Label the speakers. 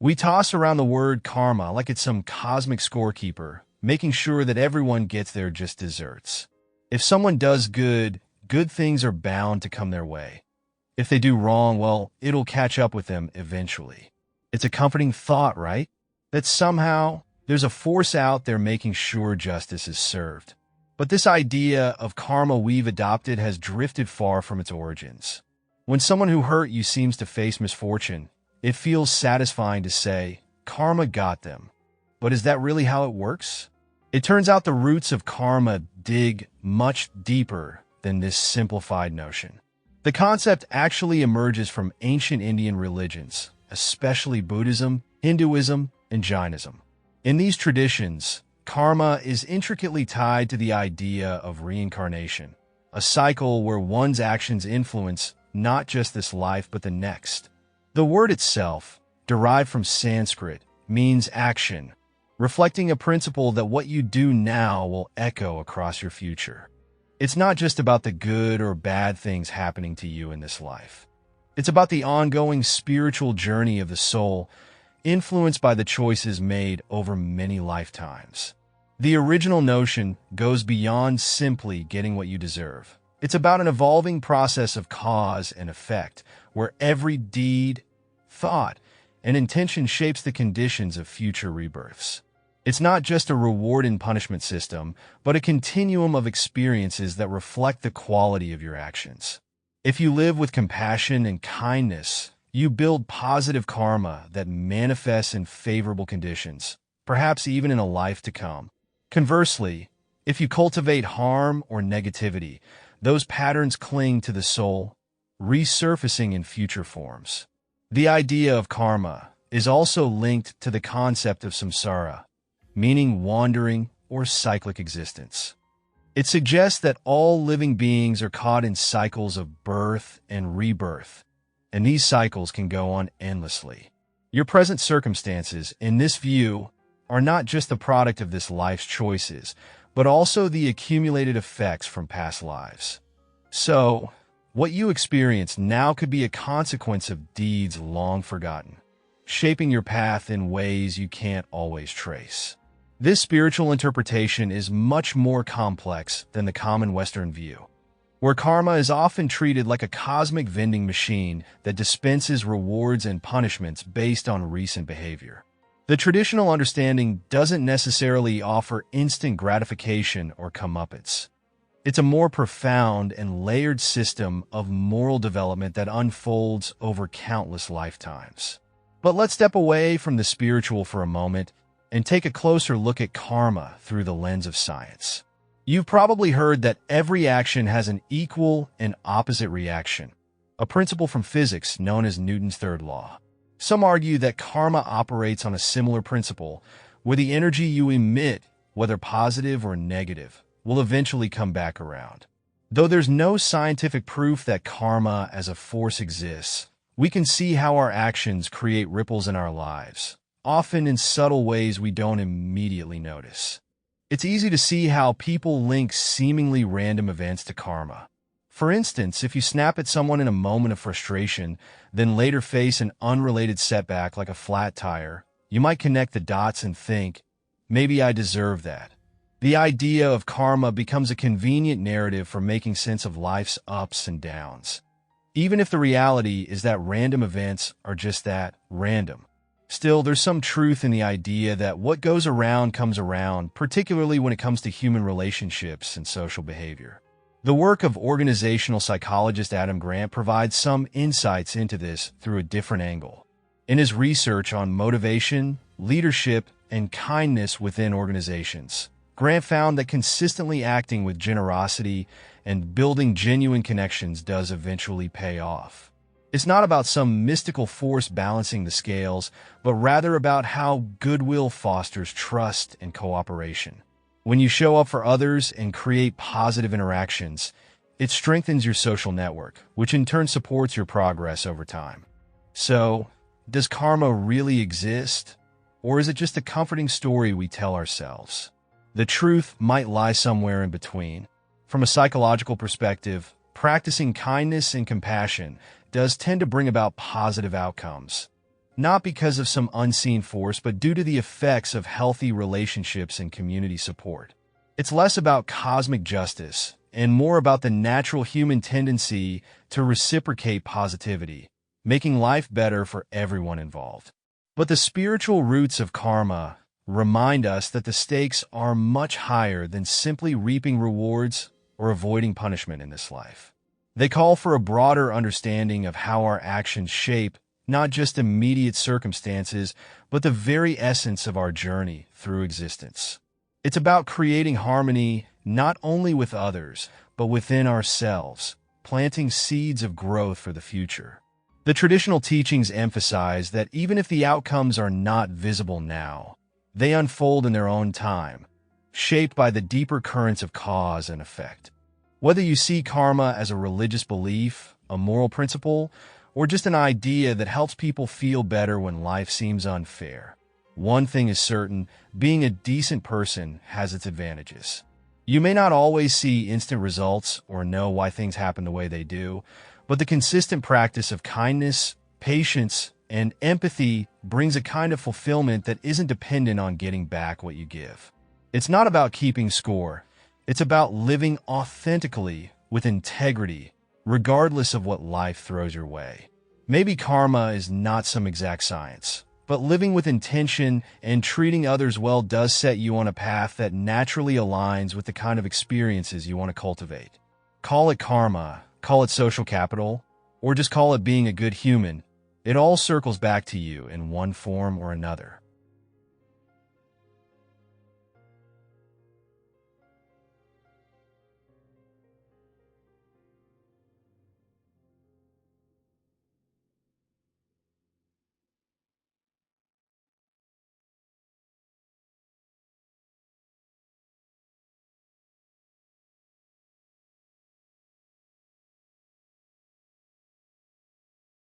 Speaker 1: We toss around the word karma like it's some cosmic scorekeeper, making sure that everyone gets their just desserts. If someone does good, good things are bound to come their way. If they do wrong, well, it'll catch up with them eventually. It's a comforting thought, right? That somehow there's a force out there making sure justice is served. But this idea of karma we've adopted has drifted far from its origins. When someone who hurt you seems to face misfortune, it feels satisfying to say, karma got them. But is that really how it works? It turns out the roots of karma dig much deeper than this simplified notion. The concept actually emerges from ancient Indian religions, especially Buddhism, Hinduism, and Jainism. In these traditions, karma is intricately tied to the idea of reincarnation, a cycle where one's actions influence not just this life but the next. The word itself, derived from Sanskrit, means action, reflecting a principle that what you do now will echo across your future. It's not just about the good or bad things happening to you in this life. It's about the ongoing spiritual journey of the soul, influenced by the choices made over many lifetimes. The original notion goes beyond simply getting what you deserve. It's about an evolving process of cause and effect, where every deed, thought, and intention shapes the conditions of future rebirths. It's not just a reward and punishment system, but a continuum of experiences that reflect the quality of your actions. If you live with compassion and kindness, you build positive karma that manifests in favorable conditions, perhaps even in a life to come. Conversely, if you cultivate harm or negativity, those patterns cling to the soul, resurfacing in future forms. The idea of karma is also linked to the concept of samsara, meaning wandering or cyclic existence. It suggests that all living beings are caught in cycles of birth and rebirth, and these cycles can go on endlessly. Your present circumstances, in this view, are not just the product of this life's choices, but also the accumulated effects from past lives. So, what you experience now could be a consequence of deeds long forgotten, shaping your path in ways you can't always trace. This spiritual interpretation is much more complex than the common Western view, where karma is often treated like a cosmic vending machine that dispenses rewards and punishments based on recent behavior. The traditional understanding doesn't necessarily offer instant gratification or comeuppance. It's a more profound and layered system of moral development that unfolds over countless lifetimes. But let's step away from the spiritual for a moment and take a closer look at karma through the lens of science. You've probably heard that every action has an equal and opposite reaction, a principle from physics known as Newton's third law. Some argue that karma operates on a similar principle, where the energy you emit, whether positive or negative, will eventually come back around. Though there's no scientific proof that karma as a force exists, we can see how our actions create ripples in our lives, often in subtle ways we don't immediately notice. It's easy to see how people link seemingly random events to karma. For instance, if you snap at someone in a moment of frustration, then later face an unrelated setback like a flat tire, you might connect the dots and think, maybe I deserve that. The idea of karma becomes a convenient narrative for making sense of life's ups and downs, even if the reality is that random events are just that, random. Still, there's some truth in the idea that what goes around comes around, particularly when it comes to human relationships and social behavior. The work of organizational psychologist Adam Grant provides some insights into this through a different angle. In his research on motivation, leadership, and kindness within organizations, Grant found that consistently acting with generosity and building genuine connections does eventually pay off. It's not about some mystical force balancing the scales, but rather about how goodwill fosters trust and cooperation. When you show up for others and create positive interactions, it strengthens your social network, which in turn supports your progress over time. So, does karma really exist? Or is it just a comforting story we tell ourselves? The truth might lie somewhere in between. From a psychological perspective, practicing kindness and compassion does tend to bring about positive outcomes. not because of some unseen force, but due to the effects of healthy relationships and community support. It's less about cosmic justice and more about the natural human tendency to reciprocate positivity, making life better for everyone involved. But the spiritual roots of karma remind us that the stakes are much higher than simply reaping rewards or avoiding punishment in this life. They call for a broader understanding of how our actions shape not just immediate circumstances, but the very essence of our journey through existence. It's about creating harmony not only with others, but within ourselves, planting seeds of growth for the future. The traditional teachings emphasize that even if the outcomes are not visible now, they unfold in their own time, shaped by the deeper currents of cause and effect. Whether you see karma as a religious belief, a moral principle, or just an idea that helps people feel better when life seems unfair, one thing is certain: being a decent person has its advantages. You may not always see instant results or know why things happen the way they do, but the consistent practice of kindness, patience, and empathy brings a kind of fulfillment that isn't dependent on getting back what you give. It's not about keeping score. It's about living authentically with integrity, regardless of what life throws your way. Maybe karma is not some exact science, but living with intention and treating others well does set you on a path that naturally aligns with the kind of experiences you want to cultivate. Call it karma, call it social capital, or just call it being a good human. It all circles back to you in one form or another.